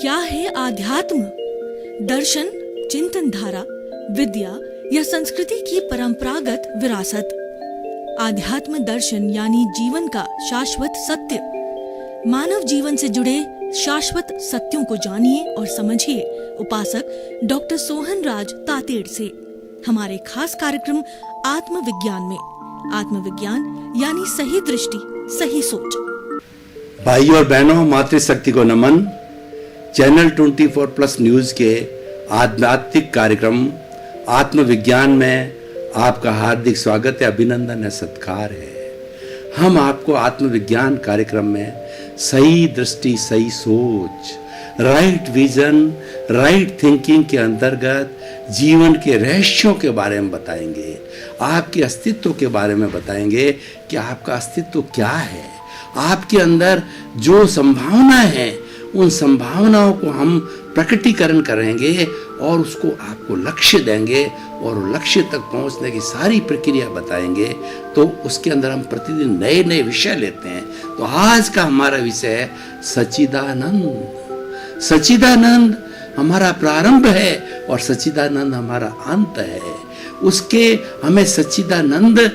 क्या है आध्यात्म? दर्शन, चिंतन धारा, विद्या या संस्कृति की परंपरागत विरासत। आध्यात्म दर्शन यानी जीवन का शाश्वत सत्य। मानव जीवन से जुड़े शाश्वत सत्यों को जानिए और समझिए उपासक डॉक्टर सोहन राज तातेड़ से हमारे खास कार्यक्रम आत्मविज्ञान में। आत्मविज्ञान यानी सही दृष्टि, सही सोच। भाइयों और बहनों, मातृशक्ति को नमन। चैनल 24+ न्यूज के आध्यात्मिक कार्यक्रम आत्मविज्ञान में आपका हार्दिक स्वागत है, अभिनंदन है, सत्कार है। हम आपको आत्मविज्ञान कार्यक्रम में सही दृष्टि, सही सोच, राइट विजन, राइट थिंकिंग के अंतर्गत जीवन के रहस्यों के बारे में बताएंगे, आपके अस्तित्व के बारे में बताएंगे कि आपका अस्तित्व क्या है। आपके अंदर जो संभावना है उन संभावनाओं को हम प्रकटीकरण करेंगे और उसको आपको लक्ष्य देंगे और लक्ष्य तक पहुंचने की सारी प्रक्रिया बताएंगे। तो उसके अंदर हम प्रतिदिन नए नए विषय लेते हैं। तो आज का हमारा विषय है सच्चिदानंद। सच्चिदानंद हमारा प्रारंभ है और सच्चिदानंद हमारा अंत है। उसके हमें सच्चिदानंद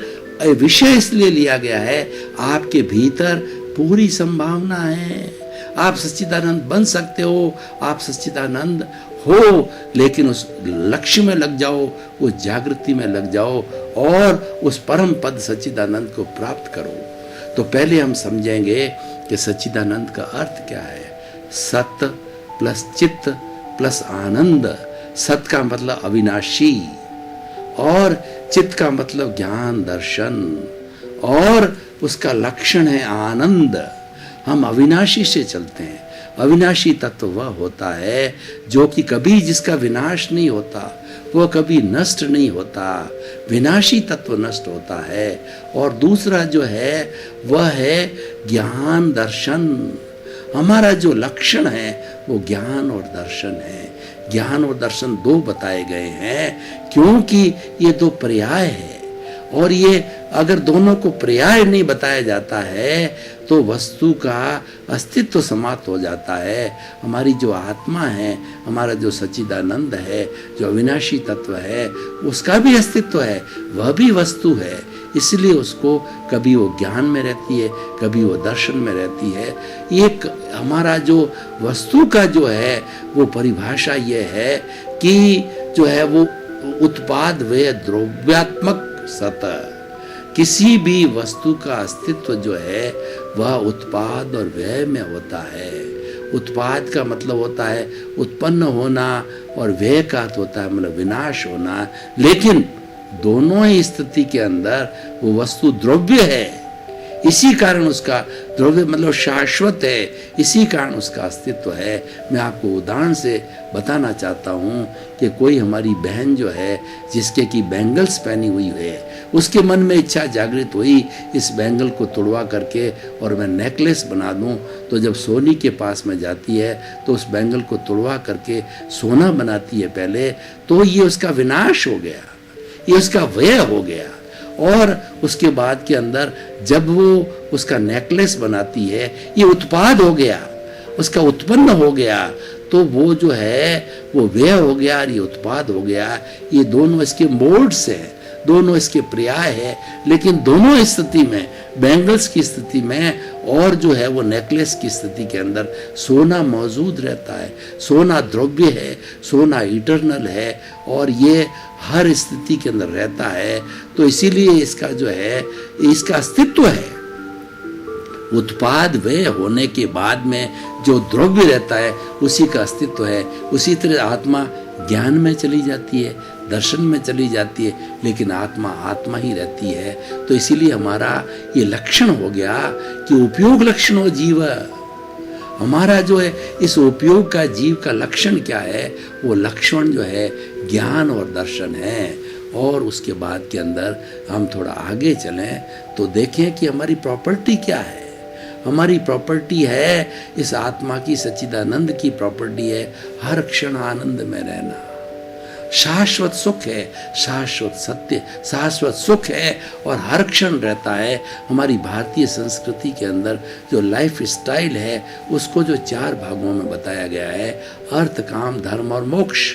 विषय इसलिए लिया गया है, आपके भीतर पूरी संभावना है। आप सच्चिदानंद बन सकते हो, आप सच्चिदानंद हो, लेकिन उस लक्ष्य में लग जाओ, उस जागृति में लग जाओ और उस परम पद सच्चिदानंद को प्राप्त करो। तो पहले हम समझेंगे कि सच्चिदानंद का अर्थ क्या है। सत प्लस चित्त प्लस आनंद। सत का मतलब अविनाशी और चित्त का मतलब ज्ञान दर्शन और उसका लक्षण है आनंद। हम अविनाशी से चलते हैं। अविनाशी तत्व वह होता है जो कि कभी जिसका विनाश नहीं होता, वह कभी नष्ट नहीं होता। विनाशी तत्व नष्ट होता है। और दूसरा जो है वह है ज्ञान दर्शन। हमारा जो लक्षण है वो ज्ञान और दर्शन है। ज्ञान और दर्शन दो बताए गए हैं क्योंकि ये दो पर्याय है और ये अगर दोनों को पर्याय नहीं बताया जाता है तो वस्तु का अस्तित्व समाप्त हो जाता है। हमारी जो आत्मा है, हमारा जो सच्चिदानंद है, जो अविनाशी तत्व है, उसका भी अस्तित्व है, वह भी वस्तु है। इसलिए उसको कभी वो ज्ञान में रहती है, कभी वो दर्शन में रहती है। एक हमारा जो वस्तु का जो है वो परिभाषा ये है कि जो है वो उत्पाद व द्रव्यात्मक सतह। किसी भी वस्तु का अस्तित्व जो है वह उत्पाद और व्यय में होता है। उत्पाद का मतलब होता है उत्पन्न होना और व्यय का अर्थ होता है मतलब विनाश होना। लेकिन दोनों ही स्थिति के अंदर वो वस्तु द्रव्य है, इसी कारण उसका द्रव्य मतलब शाश्वत है, इसी कारण उसका अस्तित्व है। मैं आपको उदाहरण से बताना चाहता हूँ कि कोई हमारी बहन जो है जिसके की बैंगल्स पहनी हुई है, उसके मन में इच्छा जागृत हुई इस बैंगल को तोड़वा करके और मैं नेकलेस बना दूं। तो जब सोनी के पास में जाती है तो उस बैंगल को तोड़वा करके सोना बनाती है पहले, तो ये उसका विनाश हो गया, ये उसका व्यय हो गया। और उसके बाद के अंदर जब वो उसका नेकलेस बनाती है ये उत्पाद हो गया, उसका उत्पन्न हो गया। तो वो जो है वो व्यय हो गया और ये उत्पाद हो गया। ये दोनों इसके मोड्स हैं, दोनों इसके पर्याय है। लेकिन दोनों स्थिति में, बैंगल्स की स्थिति में और जो है वो नेकलेस की स्थिति के अंदर सोना मौजूद रहता है। सोना द्रव्य है, सोना इटर्नल है और ये हर स्थिति के अंदर रहता है। तो इसीलिए इसका जो है इसका अस्तित्व है। उत्पाद व्यय होने के बाद में जो द्रव्य रहता है उसी का अस्तित्व है। उसी तरह आत्मा ज्ञान में चली जाती है, दर्शन में चली जाती है, लेकिन आत्मा आत्मा ही रहती है। तो इसीलिए हमारा ये लक्षण हो गया कि उपयोग लक्षणों जीव। हमारा जो है इस उपयोग का जीव का लक्षण क्या है, वो लक्षण जो है ज्ञान और दर्शन है। और उसके बाद के अंदर हम थोड़ा आगे चलें तो देखें कि हमारी प्रॉपर्टी क्या है। हमारी प्रॉपर्टी है इस आत्मा की, सच्चिदानंद की प्रॉपर्टी है हर क्षण आनंद में रहना। शाश्वत सुख है, शाश्वत सत्य, शाश्वत सुख है और हर क्षण रहता है। हमारी भारतीय संस्कृति के अंदर जो लाइफ स्टाइल है उसको जो 4 भागों में बताया गया है, अर्थ, काम, धर्म और मोक्ष।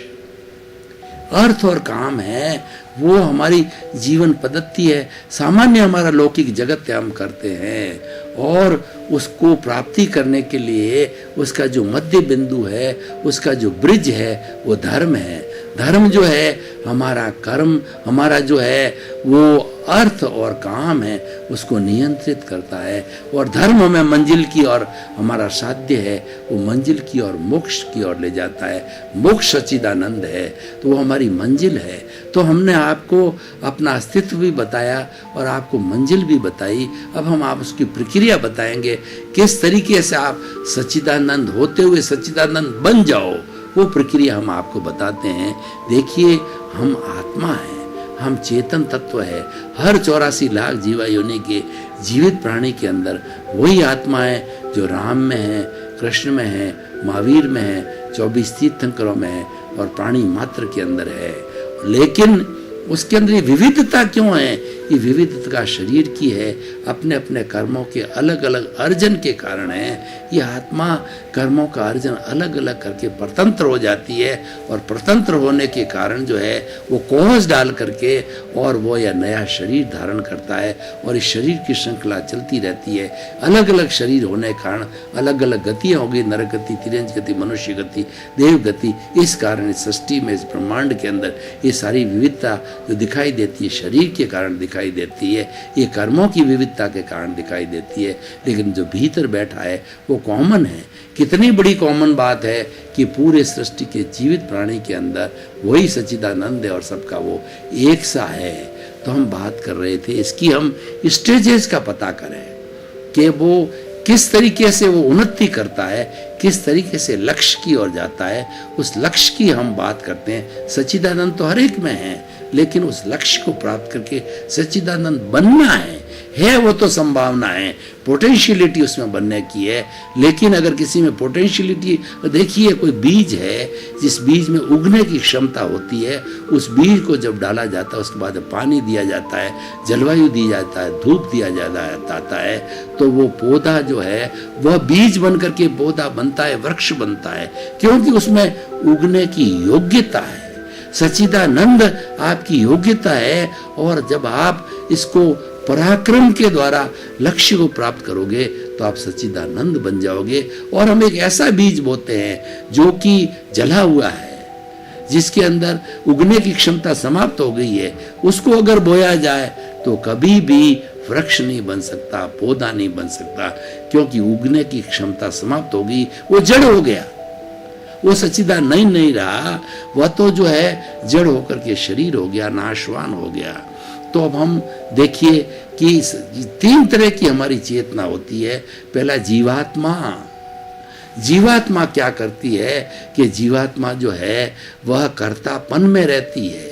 अर्थ और काम है वो हमारी जीवन पद्धति है, सामान्य हमारा लौकिक जगत हम करते हैं और उसको प्राप्ति करने के लिए उसका जो मध्य बिंदु है, उसका जो ब्रिज है वो धर्म है। धर्म जो है हमारा कर्म, हमारा जो है वो अर्थ और काम है उसको नियंत्रित करता है और धर्म हमें मंजिल की और हमारा साध्य है वो मंजिल की और मोक्ष की ओर ले जाता है। मोक्ष सच्चिदानंद है तो वो हमारी मंजिल है। तो हमने आपको अपना अस्तित्व भी बताया और आपको मंजिल भी बताई। अब हम आप उसकी प्रक्रिया बताएंगे किस तरीके से आप सच्चिदानंद होते हुए सच्चिदानंद बन जाओ, वो प्रक्रिया हम आपको बताते हैं। देखिए, हम आत्मा हैं, हम चेतन तत्व है। हर 84 लाख जीवा योनि के जीवित प्राणी के अंदर वही आत्मा है जो राम में है, कृष्ण में है, महावीर में है, 24 तीर्थंकरों में है और प्राणी मात्र के अंदर है। लेकिन उसके अंदर ये विविधता क्यों है? ये विविधता शरीर की है, अपने अपने कर्मों के अलग अलग अर्जन के कारण है। ये आत्मा कर्मों का अर्जन अलग अलग करके परतंत्र हो जाती है और परतंत्र होने के कारण जो है वो कोहस डाल करके और वो यह नया शरीर धारण करता है और इस शरीर की श्रृंखला चलती रहती है। अलग अलग शरीर होने के कारण अलग अलग गतियाँ होगी, नरक गति, तिरंज गति, मनुष्य गति, देव गति। इस कारण इस सृष्टि में, इस ब्रह्मांड के अंदर ये सारी विविधता जो दिखाई देती है शरीर के कारण दिखाई देती है, ये कर्मों की विविधता के कारण दिखाई देती है। लेकिन जो भीतर बैठा है वो कॉमन है। कितनी बड़ी कॉमन बात है कि पूरे सृष्टि के जीवित प्राणी के अंदर वही सच्चिदानंद है और सबका वो एक सा है। तो हम बात कर रहे थे इसकी, हम स्टेजेस का पता करें कि वो किस तरीके से वो उन्नति करता है, किस तरीके से लक्ष्य की ओर जाता है। उस लक्ष्य की हम बात करते हैं। सच्चिदानंद तो हर एक में है, लेकिन उस लक्ष्य को प्राप्त करके सच्चिदानंद बनना है वो तो संभावना है, पोटेंशियलिटी उसमें बनने की है। लेकिन अगर किसी में पोटेंशियलिटी, देखिए कोई बीज है जिस बीज में उगने की क्षमता होती है, उस बीज को जब डाला जाता है उसके बाद पानी दिया जाता है, जलवायु दी जाता है, धूप दिया जाता है, तो वो पौधा जो है वह बीज बन करके पौधा बनता है, वृक्ष बनता है, क्योंकि उसमें उगने की योग्यता है। सच्चिदानंद आपकी योग्यता है और जब आप इसको पराक्रम के द्वारा लक्ष्य को प्राप्त करोगे तो आप सच्चिदानंद बन जाओगे। और हम एक ऐसा बीज बोते हैं जो कि जला हुआ है, जिसके अंदर उगने की क्षमता समाप्त हो गई है। उसको अगर बोया जाए तो कभी भी वृक्ष नहीं बन सकता, पौधा नहीं बन सकता, क्योंकि उगने की क्षमता समाप्त हो गई, वो जड़ हो गया, वो सच्चिदानंद नहीं रहा, वह तो जो है जड़ होकर के शरीर हो गया, नाशवान हो गया। तो अब हम देखिए कि 3 तरह की हमारी चेतना होती है। पहला जीवात्मा। जीवात्मा क्या करती है कि जीवात्मा जो है वह कर्तापन में रहती है।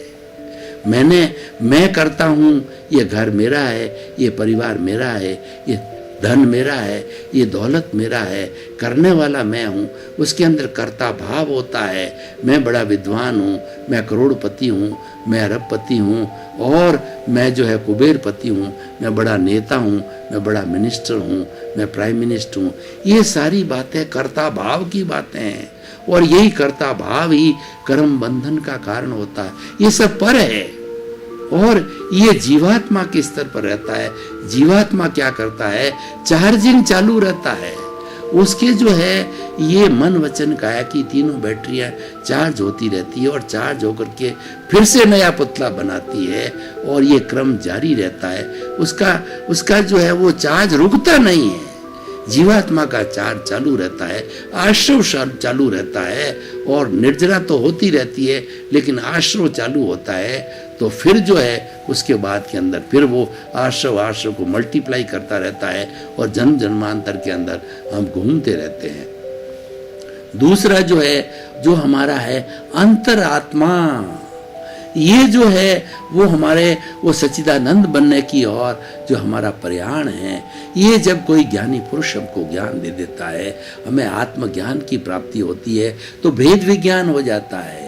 मैं करता हूँ, ये घर मेरा है, ये परिवार मेरा है, ये धन मेरा है, ये दौलत मेरा है, करने वाला मैं हूँ। उसके अंदर कर्ता भाव होता है। मैं बड़ा विद्वान हूँ, मैं करोड़पति हूँ, मैं अरबपति हूँ और मैं जो है कुबेरपति हूँ, मैं बड़ा नेता हूँ, मैं बड़ा मिनिस्टर हूँ, मैं प्राइम मिनिस्टर हूँ। ये सारी बातें कर्ता भाव की बातें हैं और यही कर्ता भाव ही कर्म बंधन का कारण होता है। ये सब पर है और ये जीवात्मा के स्तर पर रहता है। जीवात्मा क्या करता है? चार्जिंग चालू रहता है। उसके जो है ये मन वचन काया की तीनों बैटरियां चार्ज होती रहती है और चार्ज होकर के फिर से नया पुतला बनाती है और ये क्रम जारी रहता है। उसका जो है वो चार्ज रुकता नहीं है। जीवात्मा का चार्ज चालू रहता है, आश्रव चालू रहता है और निर्जरा तो होती रहती है, लेकिन आश्रव चालू होता है तो फिर जो है उसके बाद के अंदर फिर वो आश्रव को मल्टीप्लाई करता रहता है और जन्म जन्मांतर के अंदर हम घूमते रहते हैं। दूसरा जो है जो हमारा है अंतरात्मा, ये जो है वो हमारे वो सच्चिदानंद बनने की और जो हमारा प्रयाण है। ये जब कोई ज्ञानी पुरुष हमको ज्ञान दे देता है, हमें आत्मज्ञान की प्राप्ति होती है तो भेद विज्ञान हो जाता है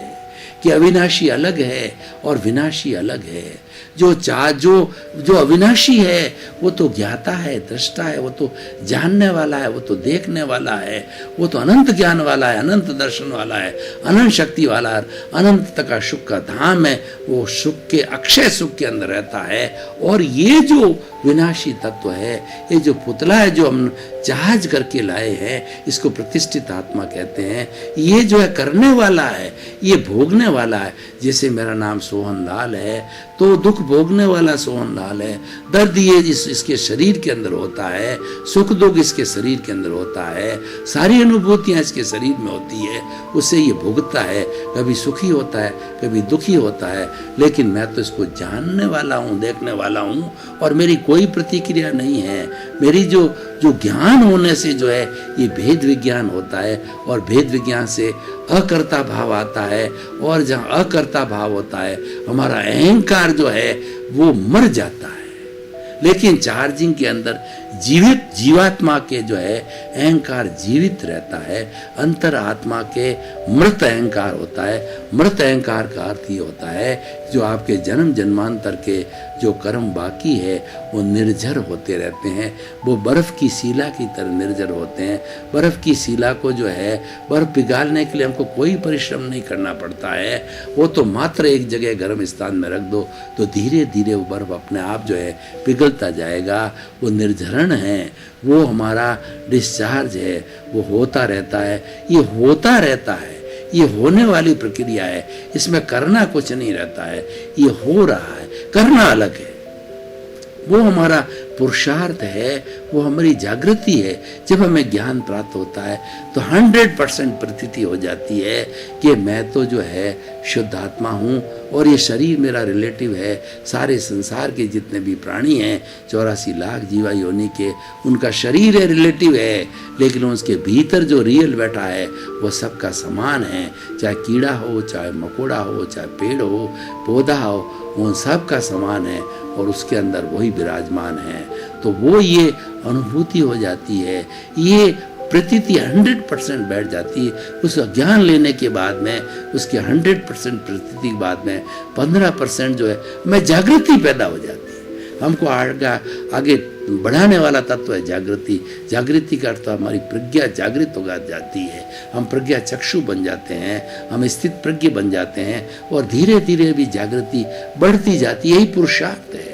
कि अविनाशी अलग है और विनाशी अलग है। जो अविनाशी है वो तो ज्ञाता है, दृष्टा है, वो तो जानने वाला है, वो तो देखने वाला है, वो तो अनंत ज्ञान वाला है, अनंत दर्शन वाला है, अनंत शक्ति वाला है, अनंत का सुख का धाम है, वो सुख के अक्षय सुख के अंदर रहता है। और ये जो विनाशी तत्व है, ये जो पुतला है जो हम जहाज करके लाए हैं, इसको प्रतिष्ठित आत्मा कहते हैं। ये जो है करने वाला है, ये भोगने वाला है। जैसे मेरा नाम सोहन लाल है तो दुख भोगने वाला सोहन लाल है। दर्द ये इसके शरीर के अंदर होता है, सुख दुख इसके शरीर के अंदर होता है, सारी अनुभूतियां इसके शरीर में होती है, उससे ये भोगता है। कभी सुखी होता है, कभी दुखी होता है, लेकिन मैं तो इसको जानने वाला हूँ, देखने वाला हूँ, और मेरी कोई प्रतिक्रिया नहीं है। मेरी जो ज्ञान होने से जो है ये भेद विज्ञान होता है, और भेद विज्ञान से अकर्ता भाव आता है, और जहाँ अकर्ता भाव होता है हमारा अहंकार जो है वो मर जाता है। लेकिन चार्जिंग के अंदर जीवात्मा के जो है अहंकार जीवित रहता है। अंतर आत्मा के मृत अहंकार होता है। मृत अहंकार का अर्थ ये होता है जो आपके जन्म जन्मांतर के जो कर्म बाकी है वो निर्जर होते रहते हैं। वो बर्फ की शिला की तरह निर्जर होते हैं। बर्फ की शिला को जो है बर्फ पिघालने के लिए हमको कोई परिश्रम नहीं करना पड़ता है। वो तो मात्र एक जगह गर्म स्थान में रख दो तो धीरे धीरे वो बर्फ अपने आप जो है पिघलता जाएगा। वो निर्जरण है, वो हमारा डिस्चार्ज है, वो होता रहता है। ये होता रहता है, ये होने वाली प्रक्रिया है, इसमें करना कुछ नहीं रहता है। ये हो रहा है, करना अलग है। वो हमारा पुरुषार्थ है, वो हमारी जागृति है। जब हमें ज्ञान प्राप्त होता है तो 100% प्रतीति हो जाती है कि मैं तो जो है शुद्ध आत्मा हूँ और ये शरीर मेरा रिलेटिव है। सारे संसार के जितने भी प्राणी हैं 84 लाख जीवा योनि के, उनका शरीर है, रिलेटिव है, लेकिन उसके भीतर जो रियल बैठा है वो सबका समान है। चाहे कीड़ा हो, चाहे मकोड़ा हो, चाहे पेड़ हो, पौधा हो, वो सबका समान है और उसके अंदर वही विराजमान है। तो वो ये अनुभूति हो जाती है, ये प्रतीति 100% बैठ जाती है। उस ज्ञान लेने के बाद में, उसके 100% प्रतीति के बाद में 15% जो है मैं जागृति पैदा हो जाती है। हमको आगे बढ़ाने वाला तत्व है जागृति। जागृति का अर्थ हमारी प्रज्ञा जागृत हो जाती है। हम प्रज्ञा चक्षु बन जाते हैं, हम स्थित प्रज्ञ बन जाते हैं और धीरे धीरे भी जागृति बढ़ती जाती है। यही पुरुषार्थ है।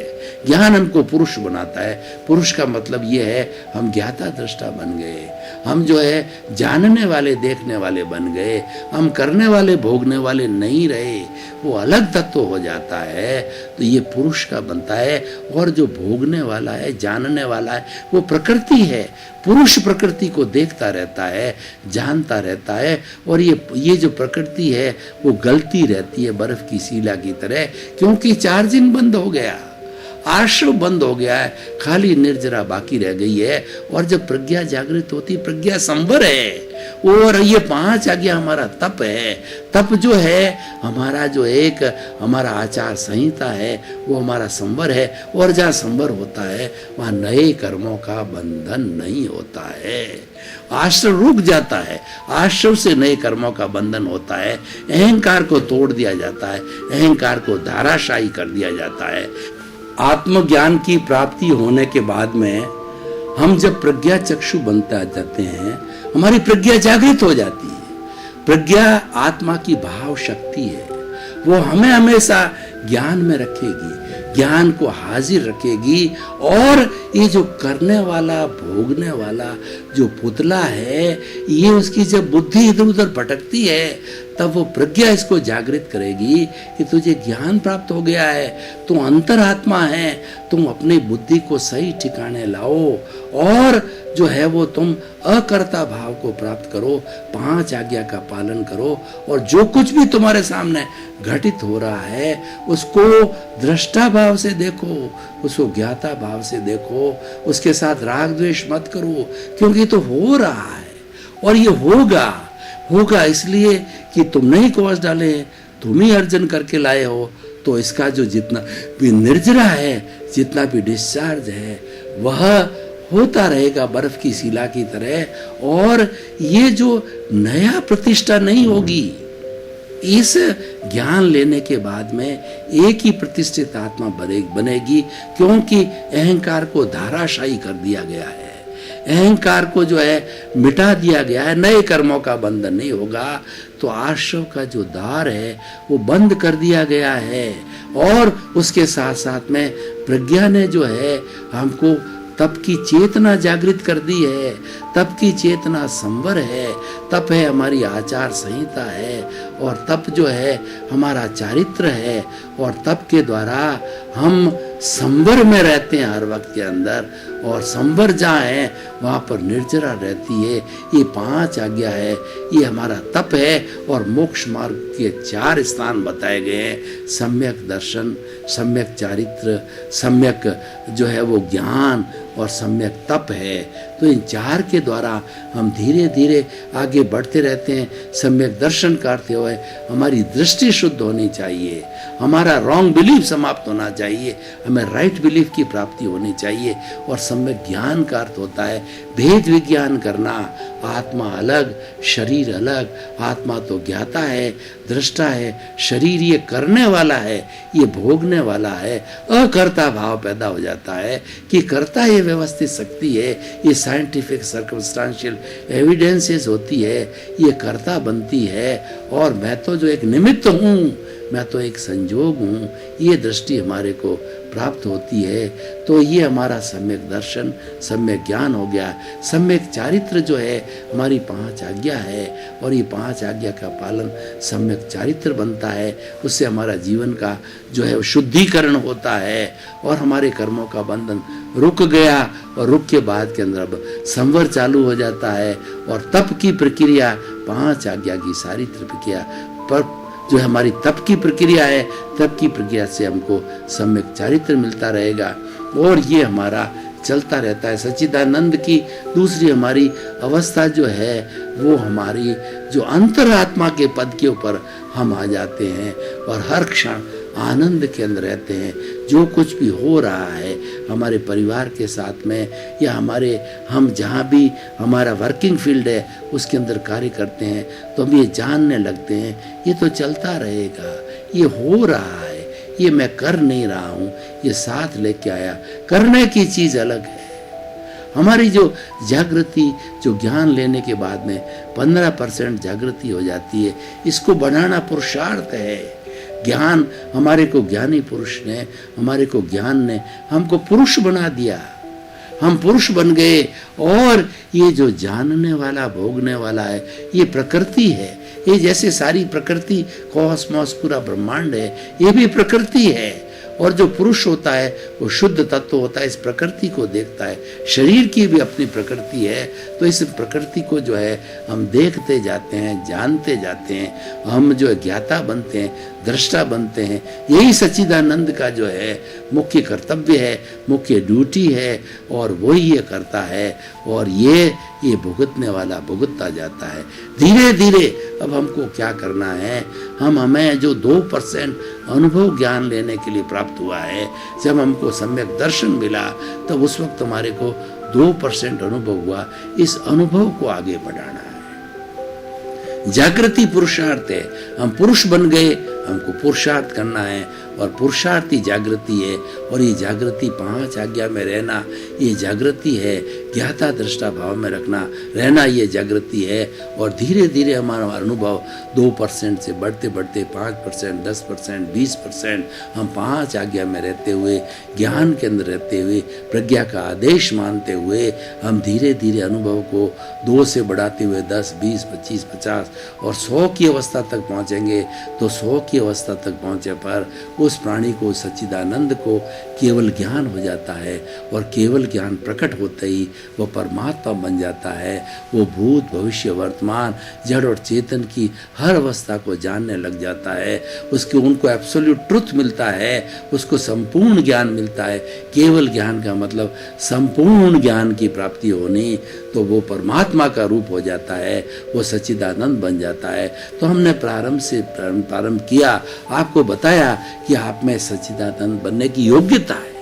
ज्ञान हमको पुरुष बनाता है। पुरुष का मतलब ये है हम ज्ञाता दृष्टा बन गए, हम जो है जानने वाले देखने वाले बन गए, हम करने वाले भोगने वाले नहीं रहे। वो अलग तत्व हो जाता है तो ये पुरुष का बनता है। और जो भोगने वाला है, जानने वाला है, वो प्रकृति है। पुरुष प्रकृति को देखता रहता है, जानता रहता है और ये जो प्रकृति है वो गलती रहती है बर्फ की शिला की तरह, क्योंकि चार्जिंग बंद हो गया, आश्रव बंद हो गया है, खाली निर्जरा बाकी रह गई है। और जब प्रज्ञा जागृत होती, प्रज्ञा संवर है। और ये 5 आज्ञा हमारा तप है। तप जो है हमारा जो एक हमारा आचार संहिता है वो हमारा संवर है। और जहाँ संवर होता है वहाँ नए कर्मों का बंधन नहीं होता है। आश्रव रुक जाता है, आश्रव से नए कर्मों का बंधन होता है। अहंकार को तोड़ दिया जाता है, अहंकार को धाराशायी कर दिया जाता है। आत्मज्ञान की प्राप्ति होने के बाद में हम जब प्रज्ञा चक्षु बनते जाते हैं, हमारी प्रज्ञा जागृत हो जाती है। प्रज्ञा आत्मा की भाव शक्ति है, वो हमें हमेशा ज्ञान में रखेगी, ज्ञान को हाजिर रखेगी। और ये जो करने वाला भोगने वाला जो पुतला है, ये उसकी जब बुद्धि इधर उधर भटकती है तब वो प्रज्ञा इसको जागृत करेगी कि तुझे ज्ञान प्राप्त हो गया है, तू अंतरात्मा है, तुम अपनी बुद्धि को सही ठिकाने लाओ और जो है वो तुम अकर्ता भाव को प्राप्त करो, 5 आज्ञा का पालन करो। और जो कुछ भी तुम्हारे सामने घटित हो रहा है उसको दृष्टा भाव से देखो, उसको ज्ञाता भाव से देखो, उसके साथ राग द्वेष मत करो, क्योंकि तो हो रहा है और ये होगा इसलिए कि तुमने ही कोष डाले, तुम ही अर्जन करके लाए हो। तो इसका जो जितना भी निर्जरा है, जितना भी डिस्चार्ज है, वह होता रहेगा बर्फ की शिला की तरह। और ये जो नया प्रतिष्ठा नहीं होगी, इस ज्ञान लेने के बाद में एक ही प्रतिष्ठित आत्मा बनेगी, क्योंकि अहंकार को धाराशायी कर दिया गया है। अहंकार को जो है मिटा दिया गया है, नए कर्मों का बंधन नहीं होगा। तो आश्रव का जो द्वार है वो बंद कर दिया गया है। और उसके साथ साथ में प्रज्ञा ने जो है हमको तप की चेतना जागृत कर दी है। तप की चेतना संवर है, तप है हमारी आचार संहिता है, और तप जो है हमारा चारित्र है। और तप के द्वारा हम संवर में रहते हैं हर वक्त के अंदर, और संवर जहाँ है वहाँ पर निर्जरा रहती है। ये 5 आज्ञा है, ये हमारा तप है। और मोक्ष मार्ग के 4 स्थान बताए गए हैं, सम्यक दर्शन, सम्यक चारित्र, सम्यक जो है वो ज्ञान, और सम्यक तप है। तो इन 4 के द्वारा हम धीरे धीरे आगे बढ़ते रहते हैं। सम्यक दर्शन करते हुए हमारी दृष्टि शुद्ध होनी चाहिए, हमारा रॉन्ग बिलीफ समाप्त होना चाहिए, हमें राइट बिलीफ की प्राप्ति होनी चाहिए। और सम्यक ज्ञान का अर्थ होता है भेद विज्ञान करना। आत्मा अलग, शरीर अलग। आत्मा तो ज्ञाता है, दृष्टा है, शरीर ये करने वाला है, ये भोगने वाला है। अकर्ता भाव पैदा हो जाता है कि कर्ता ये व्यवस्थित शक्ति है, ये साइंटिफिक सर्कमस्टांशियल एविडेंसेस होती है, ये कर्ता बनती है, और मैं तो जो एक निमित्त हूँ, मैं तो एक संजोग हूँ। ये दृष्टि हमारे को प्राप्त होती है। तो ये हमारा सम्यक दर्शन, सम्यक ज्ञान हो गया। सम्यक चारित्र जो है हमारी 5 आज्ञा है, और ये 5 आज्ञा का पालन सम्यक चारित्र बनता है। उससे हमारा जीवन का जो है शुद्धिकरण होता है, और हमारे कर्मों का बंधन रुक गया, और रुक के बाद के अंदर अब संवर चालू हो जाता है। और तप की प्रक्रिया 5 आज्ञा की सारी प्रक्रिया पर जो हमारी तप की प्रक्रिया है, तप की प्रक्रिया से हमको सम्यक चारित्र मिलता रहेगा, और ये हमारा चलता रहता है। सच्चिदानंद की दूसरी हमारी अवस्था जो है वो हमारी जो अंतरात्मा के पद के ऊपर हम आ जाते हैं, और हर क्षण आनंद के अंदर रहते हैं। जो कुछ भी हो रहा है हमारे परिवार के साथ में, या हम जहाँ भी हमारा वर्किंग फील्ड है उसके अंदर कार्य करते हैं, तो हम ये जानने लगते हैं ये तो चलता रहेगा, ये हो रहा है, ये मैं कर नहीं रहा हूँ, ये साथ लेके आया। करने की चीज़ अलग है। हमारी जो जागृति, जो ज्ञान लेने के बाद में 15% जागृति हो जाती है, इसको बनाना पुरुषार्थ है। ज्ञान हमारे को, ज्ञानी पुरुष ने हमारे को, ज्ञान ने हमको पुरुष बना दिया। हम पुरुष बन गए, और ये जो जानने वाला, भोगने वाला है, ये प्रकृति है। ये जैसे सारी प्रकृति, कॉस्मोस, पूरा ब्रह्मांड है, ये भी प्रकृति है। और जो पुरुष होता है वो शुद्ध तत्व होता है, इस प्रकृति को देखता है। शरीर की भी अपनी प्रकृति है, तो इस प्रकृति को जो है हम देखते जाते हैं, जानते जाते हैं, हम जो ज्ञाता बनते हैं, दृष्टा बनते हैं। यही सच्चिदानंद का जो है मुख्य कर्तव्य है, मुख्य ड्यूटी है, और वही ये करता है। और ये भुगतने वाला भुगतता जाता है। धीरे धीरे अब हमको क्या करना है, हमें जो 2% अनुभव ज्ञान लेने के लिए प्राप्त हुआ है, जब हमको सम्यक दर्शन मिला तब उस वक्त हमारे को 2% अनुभव हुआ। इस अनुभव को आगे बढ़ाना है। जागृति पुरुषार्थ है। हम पुरुष बन गए, हमको पुरुषार्थ करना है, और पुरुषार्थी जागृति है। और ये जागृति 5 आज्ञा में रहना, ये जागृति है। ज्ञाता दृष्टा भाव में रहना ये जागृति है। और धीरे धीरे हमारा अनुभव 2% से बढ़ते बढ़ते 5%, 10%, 20%, हम 5 आज्ञा में रहते हुए, ज्ञान के अंदर रहते हुए, प्रज्ञा का आदेश मानते हुए, हम धीरे धीरे अनुभव को 2 से बढ़ाते हुए 10, 20, 25, 50 और 100 की अवस्था तक पहुँचेंगे। तो 100 की अवस्था तक पहुँचे पर उस प्राणी को, सच्चिदानंद को केवल ज्ञान हो जाता है। और केवल ज्ञान प्रकट होते ही वो परमात्मा बन जाता है। वो भूत, भविष्य, वर्तमान, जड़ और चेतन की हर अवस्था को जानने लग जाता है। उनको एब्सोल्यूट ट्रुथ मिलता है, उसको संपूर्ण ज्ञान मिलता है। केवल ज्ञान का मतलब संपूर्ण ज्ञान की प्राप्ति होनी, तो वो परमात्मा का रूप हो जाता है, वो सच्चिदानंद बन जाता है। तो हमने प्रारंभ किया, आपको बताया कि आप में सच्चिदानंद बनने की योग्यता है,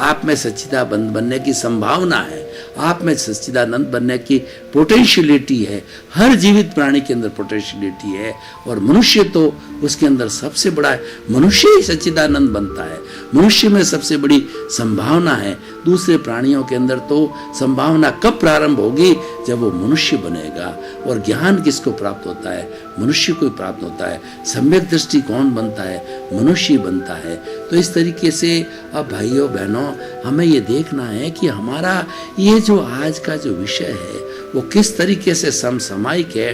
आप में सच्चिदानंद बनने की संभावना है, आप में सच्चिदानंद बनने की पोटेंशियलिटी है, हर जीवित प्राणी के अंदर पोटेंशियलिटी है, और मनुष्य तो उसके अंदर सबसे बड़ा है। मनुष्य ही सच्चिदानंद बनता है, मनुष्य में सबसे बड़ी संभावना है। दूसरे प्राणियों के अंदर तो संभावना कब प्रारंभ होगी? जब वो मनुष्य बनेगा। और ज्ञान किसको प्राप्त होता है? मनुष्य को प्राप्त होता है। सम्यक दृष्टि कौन बनता है? मनुष्य बनता है। तो इस तरीके से अब भाइयों बहनों, हमें ये देखना है कि हमारा ये जो आज का जो विषय है वो किस तरीके से समसामयिक है,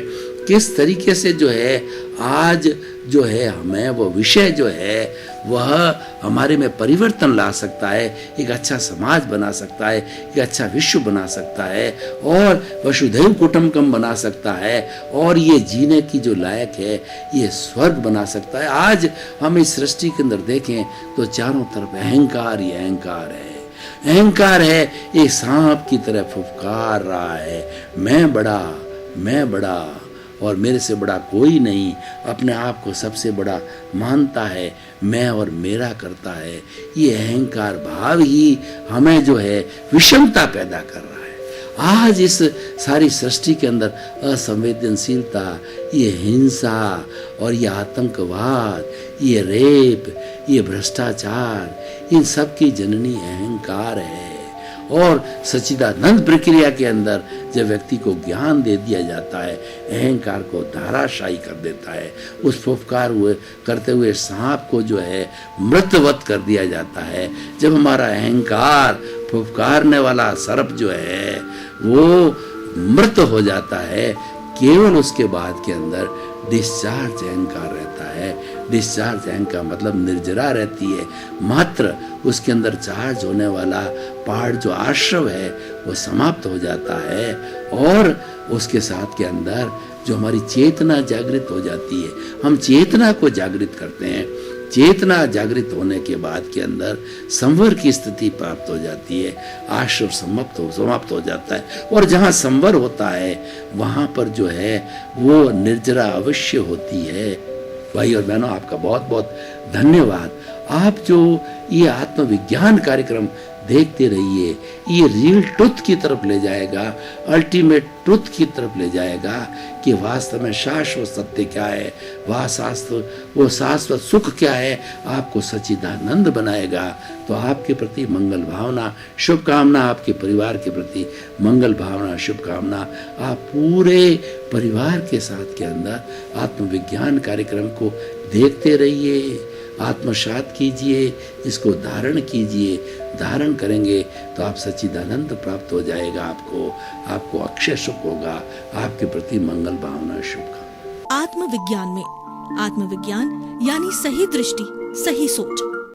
किस तरीके से जो है आज जो है हमें वो विषय जो है वह हमारे में परिवर्तन ला सकता है, एक अच्छा समाज बना सकता है, एक अच्छा विश्व बना सकता है, और वसुधैव कुटुंबकम बना सकता है, और ये जीने की जो लायक है ये स्वर्ग बना सकता है। आज हम इस सृष्टि के अंदर देखें तो चारों तरफ अहंकार ही अहंकार है। अहंकार है, एक सांप की तरह फुफकार रहा है, मैं बड़ा और मेरे से बड़ा कोई नहीं, अपने आप को सबसे बड़ा मानता है, मैं और मेरा करता है। ये अहंकार भाव ही हमें जो है विषमता पैदा कर रहा है। आज इस सारी सृष्टि के अंदर असंवेदनशीलता, ये हिंसा और ये आतंकवाद, ये रेप, ये भ्रष्टाचार, इन सब की जननी अहंकार है। और सच्चिदानंद प्रक्रिया के अंदर जब व्यक्ति को ज्ञान दे दिया जाता है, अहंकार को धाराशायी कर देता है, उस फुफकार हुए करते हुए सांप को जो है मृतवत कर दिया जाता है। जब हमारा अहंकार फुफकारने वाला सर्प जो है वो मृत हो जाता है, केवल उसके बाद के अंदर डिस्चार्ज अहंकार रहता है। डिस्चार्ज अहंकार मतलब निर्जरा रहती है, मात्र उसके अंदर चार्ज होने वाला पहाड़ जो आश्रव है वो समाप्त हो जाता है, और उसके साथ के अंदर जो हमारी चेतना जागृत हो जाती है। हम चेतना को जागृत करते हैं, चेतना जागृत होने के बाद के अंदर संवर की स्थिति प्राप्त हो जाती है, आश्रव समाप्त हो जाता है, और जहाँ संवर होता है वहाँ पर जो है वो निर्जरा अवश्य होती है। भाई और बहनों, आपका बहुत बहुत धन्यवाद। आप जो ये आत्मविज्ञान कार्यक्रम देखते रहिए, ये रियल ट्रुथ की तरफ ले जाएगा, अल्टीमेट ट्रुथ की तरफ ले जाएगा कि वास्तव में शाश्वत सत्य क्या है, वो शाश्वत सुख क्या है, आपको सच्चिदानंद बनाएगा। तो आपके प्रति मंगल भावना, शुभकामना, आपके परिवार के प्रति मंगल भावना, शुभकामना। आप पूरे परिवार के साथ के अंदर आत्मविज्ञान कार्यक्रम को देखते रहिए, आत्मसात कीजिए, इसको धारण कीजिए। धारण करेंगे तो आप सच्चिदानंद प्राप्त हो जाएगा, आपको अक्षय सुख होगा। आपके प्रति मंगल भावना, शुभकामना। आत्मविज्ञान में आत्मविज्ञान यानी सही दृष्टि, सही सोच।